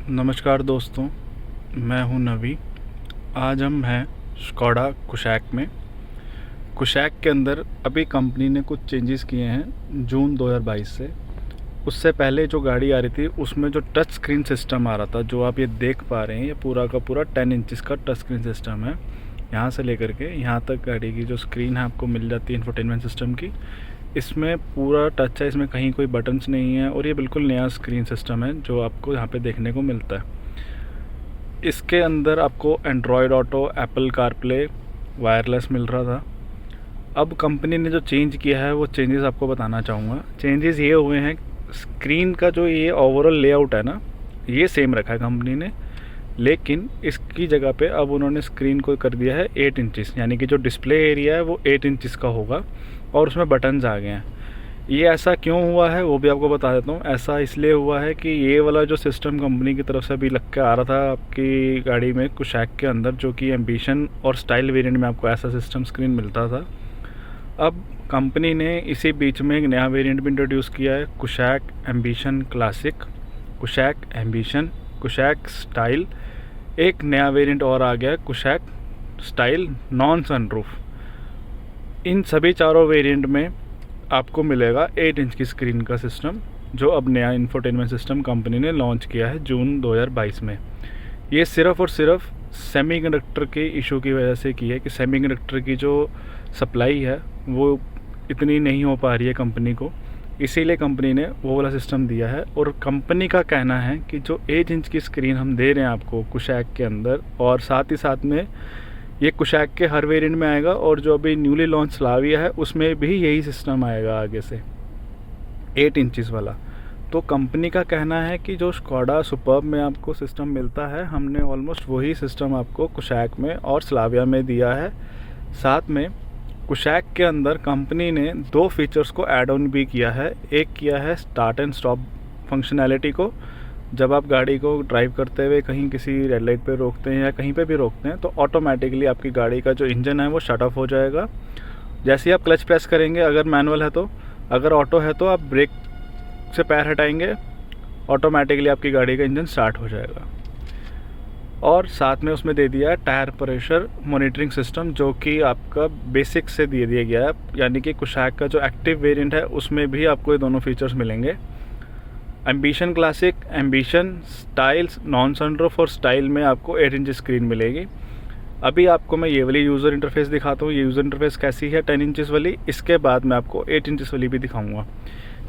नमस्कार दोस्तों, मैं हूं नवी। आज हम हैं स्कोडा कुशैक में। कुशैक के अंदर अभी कंपनी ने कुछ चेंजेस किए हैं जून 2022 से। उससे पहले जो गाड़ी आ रही थी उसमें जो टच स्क्रीन सिस्टम आ रहा था, जो आप ये देख पा रहे हैं, ये पूरा का पूरा 10 इंचज़ का टच स्क्रीन सिस्टम है। यहाँ से लेकर के यहाँ तक गाड़ी की जो स्क्रीन है आपको मिल जाती है इंफोटेनमेंट सिस्टम की। इसमें पूरा टच है, इसमें कहीं कोई बटन्स नहीं है और ये बिल्कुल नया स्क्रीन सिस्टम है जो आपको यहाँ पे देखने को मिलता है। इसके अंदर आपको Android auto, Apple CarPlay, wireless मिल रहा था। अब कंपनी ने जो चेंज किया है वो चेंजेस आपको बताना चाहूँगा। चेंजेस ये हुए हैं, स्क्रीन का जो ये ओवरऑल लेआउट है ना, ये सेम रखा है कंपनी ने, लेकिन इसकी जगह पे अब उन्होंने स्क्रीन को कर दिया है 8 इंचज़, यानी कि जो डिस्प्ले एरिया है वो 8 इंचज़ का होगा और उसमें बटन्स आ गए हैं। ये ऐसा क्यों हुआ है वो भी आपको बता देता हूँ। ऐसा इसलिए हुआ है कि ये वाला जो सिस्टम कंपनी की तरफ से अभी लग के आ रहा था आपकी गाड़ी में कुशैक के अंदर, जो कि एम्बिशन और स्टाइल वेरिएंट में आपको ऐसा सिस्टम स्क्रीन मिलता था। अब कंपनी ने इसी बीच में एक नया वेरिएंट भी इंट्रोड्यूस किया है, Kushaq ambition classic, Kushaq ambition, Kushaq style. एक नया वेरिएंट और आ गया है, कुशैक स्टाइल नॉन सनरूफ। इन सभी चारों वेरिएंट में आपको मिलेगा 8 इंच की स्क्रीन का सिस्टम, जो अब नया इंफोटेनमेंट सिस्टम कंपनी ने लॉन्च किया है जून 2022 में। ये सिर्फ़ और सिर्फ सेमीकंडक्टर के इशू की वजह से की है कि सेमीकंडक्टर की जो सप्लाई है वो इतनी नहीं हो पा रही है कंपनी को, इसीलिए कंपनी ने वो वाला सिस्टम दिया है। और कंपनी का कहना है कि जो 8 इंच की स्क्रीन हम दे रहे हैं आपको कुशैक के अंदर, और साथ ही साथ में ये कुशैक के हर वेरिएंट में आएगा, और जो अभी न्यूली लॉन्च स्लाविया है उसमें भी यही सिस्टम आएगा आगे से 8 इंचज़ वाला। तो कंपनी का कहना है कि जो स्कोडा सुपर्ब में आपको सिस्टम मिलता है, हमने ऑलमोस्ट वही सिस्टम आपको कुशैक में और स्लाविया में दिया है। साथ में कुशैक के अंदर कंपनी ने 2 फीचर्स को ऐड ऑन भी किया है। एक किया है स्टार्ट एंड स्टॉप फंक्शनैलिटी को। जब आप गाड़ी को ड्राइव करते हुए कहीं किसी रेड लाइट पे रोकते हैं या कहीं पे भी रोकते हैं तो ऑटोमेटिकली आपकी गाड़ी का जो इंजन है वो शट ऑफ हो जाएगा जैसे ही आप क्लच प्रेस करेंगे, अगर मैनुअल है तो। अगर ऑटो है तो आप ब्रेक से पैर हटाएंगे, ऑटोमेटिकली आपकी गाड़ी का इंजन स्टार्ट हो जाएगा। और साथ में उसमें दे दिया है टायर प्रेशर मॉनिटरिंग सिस्टम, जो कि आपका बेसिक से दे दिया गया है, यानी कि कुशैक का जो एक्टिव वेरिएंट है उसमें भी आपको ये दोनों फीचर्स मिलेंगे। Ambition classic, ambition styles, non sunroof और स्टाइल में आपको 8 इंच स्क्रीन मिलेगी। अभी आपको मैं ये वाली यूज़र इंटरफेस दिखाता हूँ। ये यूज़र इंटरफेस कैसी है 10 इंचज़ वाली, इसके बाद मैं आपको 8 इंचज़ वाली भी दिखाऊंगा।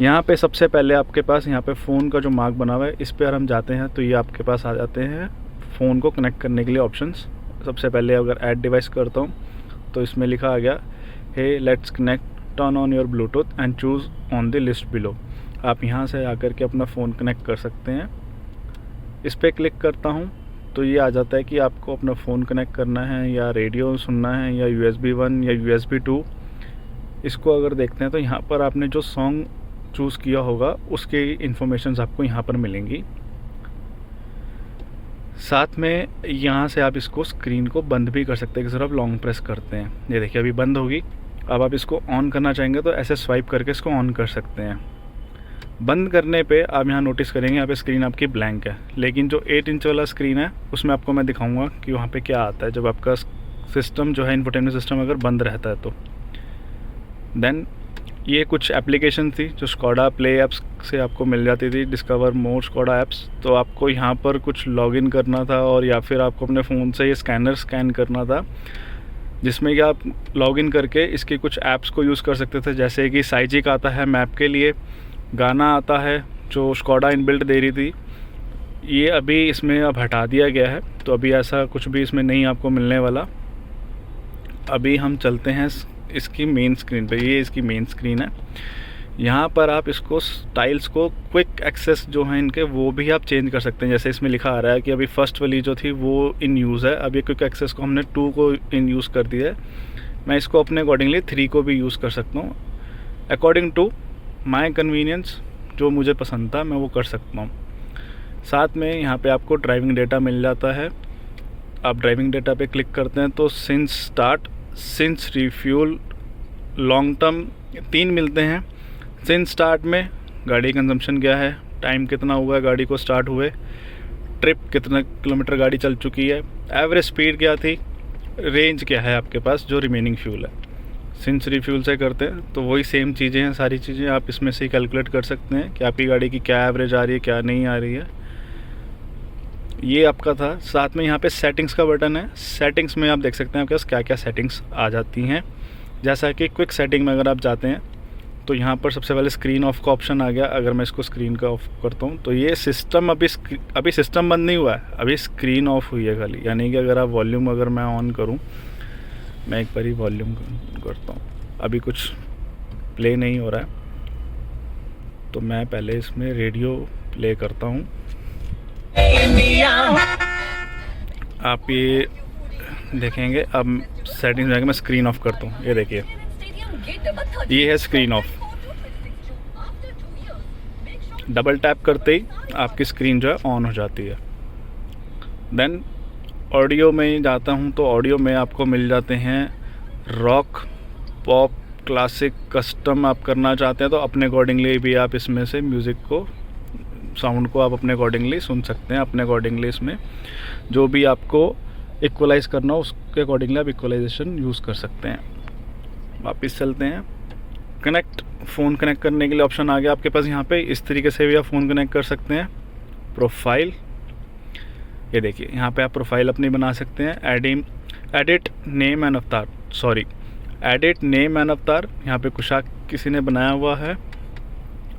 यहाँ पे सबसे पहले आपके पास यहाँ पे फ़ोन का जो मार्क बना हुआ है, इस पर हम जाते हैं तो ये आपके पास आ जाते हैं फ़ोन को कनेक्ट करने के लिए ऑप्शंस। सबसे पहले अगर ऐड डिवाइस करता हूँ तो इसमें लिखा आ गया, hey let's connect, turn on your Bluetooth and choose on the list below. आप यहाँ से आकर के अपना फ़ोन कनेक्ट कर सकते हैं। इस पर क्लिक करता हूँ तो ये आ जाता है कि आपको अपना फ़ोन कनेक्ट करना है या रेडियो सुनना है या USB 1 या USB 2। इसको अगर देखते हैं तो यहाँ पर आपने जो सॉन्ग चूज़ किया होगा उसके इन्फॉर्मेशंस आपको यहाँ पर मिलेंगी। साथ में यहाँ से आप इसको स्क्रीन को बंद भी कर सकते हैं कि सिर्फ लॉन्ग प्रेस करते हैं। ये देखिए अभी बंद होगी। अब आप इसको ऑन करना चाहेंगे तो ऐसे स्वाइप करके इसको ऑन कर सकते हैं। बंद करने पे आप यहाँ नोटिस करेंगे यहाँ पे स्क्रीन आपकी ब्लैंक है, लेकिन जो 8 इंच वाला स्क्रीन है उसमें आपको मैं दिखाऊंगा कि वहाँ पे क्या आता है जब आपका सिस्टम जो है इंफोटेनमेंट सिस्टम अगर बंद रहता है तो। देन ये कुछ एप्लीकेशन थी जो स्कोडा प्ले ऐप्स से आपको मिल जाती थी, डिस्कवर मोर स्कोडा ऐप्स। तो आपको यहाँ पर कुछ लॉगिन करना था और या फिर आपको अपने फ़ोन से ये स्कैनर स्कैन करना था, जिसमें कि आप लॉगिन करके इसके कुछ ऐप्स को यूज़ कर सकते थे, जैसे कि साइजिक आता है मैप के लिए, गाना आता है जो स्कोडा इनबिल्ट दे रही थी, ये अभी इसमें अब हटा दिया गया है, तो अभी ऐसा कुछ भी इसमें नहीं आपको मिलने वाला। अभी हम चलते हैं इसकी मेन स्क्रीन पे। ये इसकी मेन स्क्रीन है। यहाँ पर आप इसको स्टाइल्स को क्विक एक्सेस जो है इनके वो भी आप चेंज कर सकते हैं। जैसे इसमें लिखा आ रहा है कि अभी फर्स्ट वाली जो थी वो इन यूज़ है, अभी क्विक एक्सेस को हमने 2 को इन यूज़ कर दिया है। मैं इसको अपने अकॉर्डिंगली 3 को भी यूज़ कर सकता हूँ। अकॉर्डिंग टू माय कन्वीनियंस जो मुझे पसंद था मैं वो कर सकता हूँ। साथ में यहाँ पे आपको ड्राइविंग डेटा मिल जाता है। आप ड्राइविंग डेटा पे क्लिक करते हैं तो since start, since refuel, long term 3 मिलते हैं। सिंस स्टार्ट में गाड़ी कंजम्पशन क्या है, टाइम कितना हुआ है गाड़ी को स्टार्ट हुए, ट्रिप, कितना किलोमीटर गाड़ी चल चुकी है, एवरेज स्पीड क्या थी, रेंज क्या है आपके पास, जो रिमेनिंग फ्यूल है। सिंस रिफ्यूल से करते हैं तो वही सेम चीज़ें हैं, सारी चीज़ें आप इसमें से कैलकुलेट कर सकते हैं कि आपकी गाड़ी की क्या एवरेज आ रही है, क्या नहीं आ रही है। ये आपका था। साथ में यहाँ पे सेटिंग्स का बटन है। सेटिंग्स में आप देख सकते हैं आपके पास क्या क्या सेटिंग्स आ जाती हैं। जैसा कि क्विक सेटिंग में अगर आप जाते हैं तो यहाँ पर सबसे पहले स्क्रीन ऑफ का ऑप्शन आ गया। अगर मैं इसको स्क्रीन का ऑफ करता हूँ तो ये सिस्टम अभी सिस्टम बंद नहीं हुआ है, अभी स्क्रीन ऑफ हुई है खाली। यानी कि अगर आप वॉल्यूम अगर मैं ऑन करूँ, मैं एक बार ही वॉल्यूम करता हूँ, अभी कुछ प्ले नहीं हो रहा है, तो मैं पहले इसमें रेडियो प्ले करता हूँ। आप ये देखेंगे। अब सेटिंग्स में मैं स्क्रीन ऑफ करता हूँ, ये देखिए ये है स्क्रीन ऑफ। डबल टैप करते ही आपकी स्क्रीन जो है ऑन हो जाती है। देन ऑडियो में जाता हूँ तो ऑडियो में आपको मिल जाते हैं रॉक, पॉप, क्लासिक, कस्टम। आप करना चाहते हैं तो अपने अकॉर्डिंगली भी आप इसमें से म्यूज़िक को, साउंड को आप अपने अकॉर्डिंगली सुन सकते हैं। अपने अकॉर्डिंगली इसमें जो भी आपको इक्वलाइज़ करना हो उसके अकॉर्डिंगली आप इक्वलाइजेशन यूज़ कर सकते हैं। वापस चलते हैं। कनेक्ट, फ़ोन कनेक्ट करने के लिए ऑप्शन आ गया आपके पास यहाँ पे। इस तरीके से भी आप फ़ोन कनेक्ट कर सकते हैं। प्रोफाइल, ये देखिए यहाँ पे आप प्रोफाइल अपनी बना सकते हैं। एडिट नेम एंड अवतार, एडिट नेम एंड अवतार यहाँ पे कुशाक किसी ने बनाया हुआ है।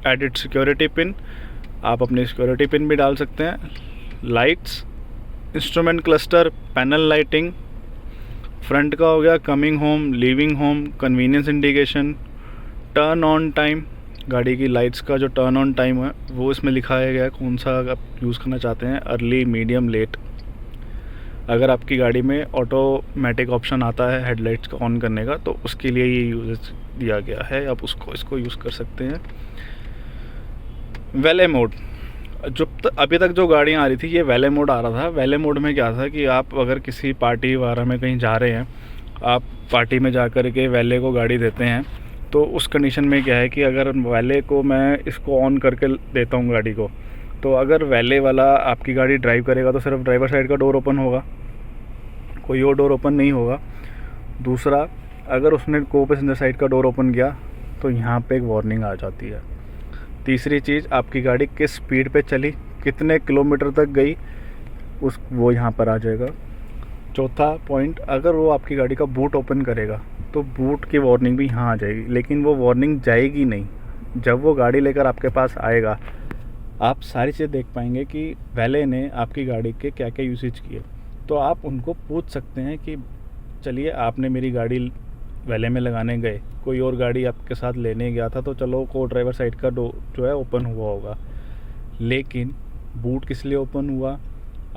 एडिट सिक्योरिटी पिन, आप अपनी सिक्योरिटी पिन भी डाल सकते हैं। Lights, instrument cluster, panel lighting, front का हो गया coming home, leaving home, convenience indication, turn on time, गाड़ी की लाइट्स का जो टर्न ऑन टाइम है वो इसमें लिखाया गया है, कौन सा आप यूज़ करना चाहते हैं, अर्ली, मीडियम, लेट। अगर आपकी गाड़ी में ऑटोमेटिक ऑप्शन आता है हेडलाइट्स का ऑन करने का तो उसके लिए ये यूज दिया गया है, आप इसको यूज़ कर सकते हैं। वैले मोड, जो अभी तक जो गाड़ियाँ आ रही थी ये वैले मोड आ रहा था। वैले मोड में क्या था कि आप अगर किसी पार्टी वगैरह में कहीं जा रहे हैं, आप पार्टी में जा कर के वैले को गाड़ी देते हैं, तो उस कंडीशन में क्या है कि अगर वैले को मैं इसको ऑन करके देता हूँ गाड़ी को, तो अगर वैले वाला आपकी गाड़ी ड्राइव करेगा तो सिर्फ ड्राइवर साइड का डोर ओपन होगा, कोई और डोर ओपन नहीं होगा। दूसरा, अगर उसने को पैसेंजर साइड का डोर ओपन किया तो यहाँ पे एक वार्निंग आ जाती है। तीसरी चीज़, आपकी गाड़ी किस स्पीड पे चली, कितने किलोमीटर तक गई, वो यहाँ पर आ जाएगा। चौथा पॉइंट, अगर वो आपकी गाड़ी का बूट ओपन करेगा तो बूट की वार्निंग भी यहाँ आ जाएगी, लेकिन वो वार्निंग जाएगी नहीं। जब वो गाड़ी लेकर आपके पास आएगा आप सारी चीज़ देख पाएंगे कि वैले ने आपकी गाड़ी के क्या क्या यूसेज किए। तो आप उनको पूछ सकते हैं कि चलिए आपने मेरी गाड़ी वैले में लगाने गए, कोई और गाड़ी आपके साथ लेने गया था तो चलो को ड्राइवर साइड का डोर जो है ओपन हुआ होगा, लेकिन बूट किस लिए ओपन हुआ।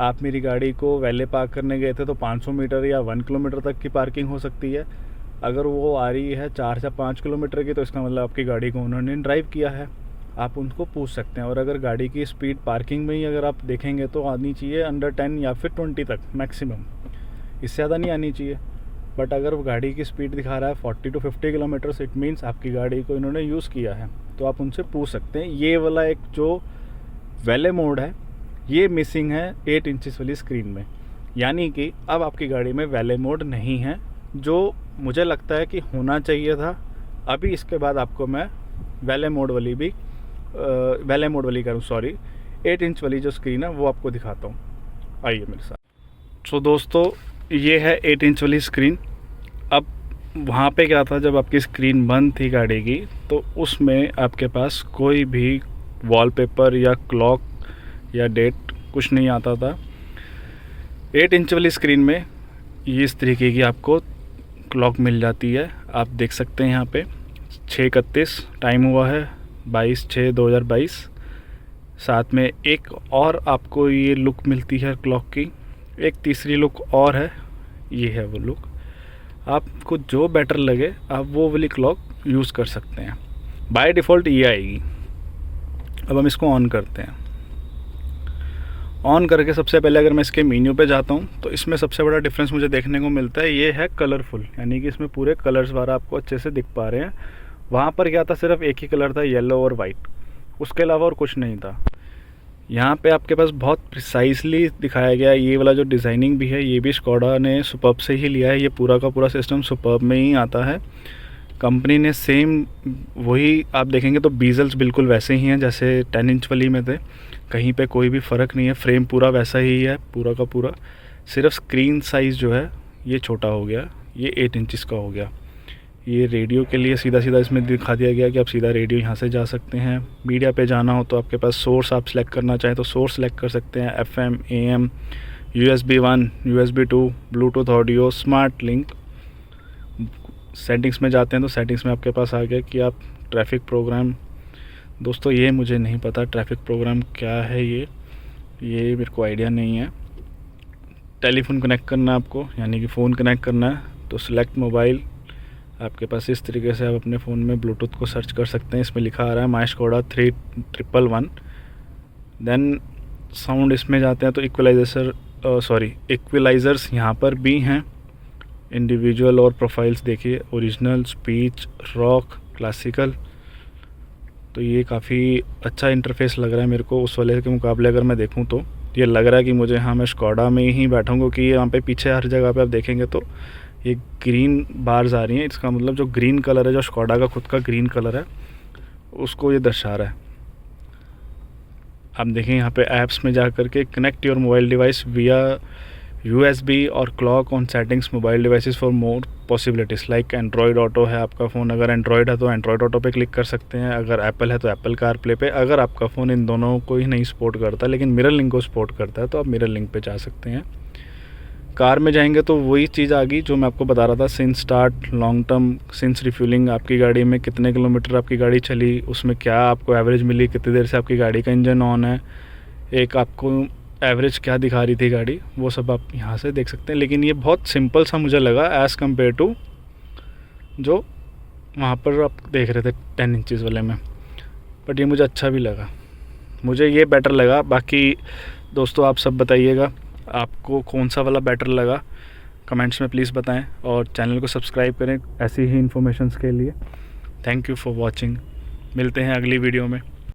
आप मेरी गाड़ी को वैले पार्क करने गए थे तो 500 मीटर या 1 किलोमीटर तक की पार्किंग हो सकती है। अगर वो आ रही है 4 से 5 किलोमीटर की तो इसका मतलब आपकी गाड़ी को उन्होंने ड्राइव किया है, आप उनको पूछ सकते हैं। और अगर गाड़ी की स्पीड पार्किंग में ही अगर आप देखेंगे तो आनी चाहिए अंडर 10 या फिर 20 तक मैक्सिमम, इससे ज़्यादा नहीं आनी चाहिए। बट अगर गाड़ी की स्पीड दिखा रहा है 40 to 50 किलोमीटर, इट मीन्स आपकी गाड़ी को इन्होंने यूज़ किया है, तो आप उनसे पूछ सकते हैं। ये वाला एक जो वैले मोड है ये मिसिंग है 8 इंचेस वाली स्क्रीन में, यानी कि अब आपकी गाड़ी में वैले मोड नहीं है, जो मुझे लगता है कि होना चाहिए था। अभी इसके बाद आपको मैं वैले मोड वाली करूँ 8 इंच वाली जो स्क्रीन है वो आपको दिखाता हूँ, आइए मेरे साथ। सो दोस्तों, ये है 8 इंच वाली स्क्रीन। अब वहाँ पे क्या था, जब आपकी स्क्रीन बंद थी गाड़ी की तो उसमें आपके पास कोई भी वॉलपेपर या क्लॉक या डेट कुछ नहीं आता था। 8 इंच वाली स्क्रीन में ये इस तरीके की आपको क्लॉक मिल जाती है। आप देख सकते हैं यहाँ पे 6:31 टाइम हुआ है, 22/6/2022। साथ में एक और आपको ये लुक मिलती है क्लॉक की, एक तीसरी लुक और है, ये है वो लुक। आपको जो बेटर लगे आप वो वाली क्लॉक यूज़ कर सकते हैं। बाय डिफ़ॉल्ट ये आएगी। अब हम इसको ऑन करते हैं। ऑन करके सबसे पहले अगर मैं इसके मेन्यू पे जाता हूँ तो इसमें सबसे बड़ा डिफरेंस मुझे देखने को मिलता है, ये है कलरफुल, यानी कि इसमें पूरे कलर्स वाला आपको अच्छे से दिख पा रहे हैं। वहाँ पर क्या था, सिर्फ एक ही कलर था, येलो और वाइट, उसके अलावा और कुछ नहीं था। यहाँ पे आपके पास बहुत प्रिसाइसली दिखाया गया है। ये वाला जो डिज़ाइनिंग भी है ये भी स्कोडा ने सुपर्ब से ही लिया है। ये पूरा का पूरा सिस्टम सुपर्ब में ही आता है। कंपनी ने सेम वही आप देखेंगे तो बीजल्स बिल्कुल वैसे ही हैं जैसे 10 इंच वाली में थे, कहीं पे कोई भी फ़र्क नहीं है। फ्रेम पूरा वैसा ही है पूरा का पूरा, सिर्फ स्क्रीन साइज़ जो है ये छोटा हो गया, ये 8 इंचज़ का हो गया। ये रेडियो के लिए सीधा सीधा इसमें दिखा दिया गया कि आप सीधा रेडियो यहाँ से जा सकते हैं। मीडिया पे जाना हो तो आपके पास सोर्स आप सेलेक्ट करना चाहें तो सोर्स सेलेक्ट कर सकते हैं, FM, AM, USB 1, USB 2, Bluetooth audio, smart link. Settings में जाते हैं तो सेटिंग्स में आपके पास आ गया कि आप ट्रैफिक प्रोग्राम, दोस्तों ये मुझे नहीं पता ट्रैफिक प्रोग्राम क्या है, ये मेरे को आइडिया नहीं है। टेलीफोन कनेक्ट करना है आपको, यानी कि फ़ोन कनेक्ट करना है तो सिलेक्ट मोबाइल, आपके पास इस तरीके से आप अपने फ़ोन में ब्लूटूथ को सर्च कर सकते हैं। इसमें लिखा आ रहा है माई स्कोडा 3111। देन साउंड इसमें जाते हैं तो इक्वलाइज़र्स यहाँ पर भी हैं। इंडिविजुअल और प्रोफाइल्स देखिए, ओरिजिनल, स्पीच, रॉक, क्लासिकल। तो ये काफ़ी अच्छा इंटरफेस लग रहा है मेरे को उस वाले के मुकाबले। अगर मैं देखूँ तो ये लग रहा है कि मुझे हाँ मैं स्कोडा में ही बैठूँगा, क्योंकि यहाँ पे पीछे हर जगह पे आप देखेंगे तो ये ग्रीन बार्स आ रही हैं। इसका मतलब जो ग्रीन कलर है, जो स्कोडा का खुद का ग्रीन कलर है, उसको ये दर्शा रहा है। आप देखें यहाँ पे ऐप्स में जा कर के कनेक्ट योर मोबाइल डिवाइस विया USB और clock on settings mobile devices for more possibilities like Android auto है आपका फ़ोन, अगर एंड्रॉयड है तो एंड्रॉयड ऑटो पे क्लिक कर सकते हैं, अगर एप्पल है तो एप्पल कार प्ले पे। अगर आपका फ़ोन इन दोनों को ही नहीं सपोर्ट करता लेकिन मिरर लिंक को सपोर्ट करता है तो आप मिरर लिंक पे जा सकते हैं। कार में जाएंगे तो वही चीज़ आ गई जो मैं आपको बता रहा था, since start, long term, since refuelling, आपकी गाड़ी में कितने किलोमीटर आपकी गाड़ी चली, उसमें क्या आपको एवरेज मिली, कितनी देर से आपकी गाड़ी का इंजन ऑन है, एक आपको एवरेज क्या दिखा रही थी गाड़ी, वो सब आप यहाँ से देख सकते हैं। लेकिन ये बहुत सिंपल सा मुझे लगा एज़ कम्पेयर टू जो वहाँ पर आप देख रहे थे 10 इंचज़ वाले में, बट ये मुझे अच्छा भी लगा, मुझे ये बेटर लगा। बाकी दोस्तों आप सब बताइएगा आपको कौन सा वाला बेटर लगा, कमेंट्स में प्लीज़ बताएं और चैनल को सब्सक्राइब करें ऐसी ही इन्फॉर्मेशंस के लिए। थैंक यू फॉर वॉचिंग, मिलते हैं अगली वीडियो में।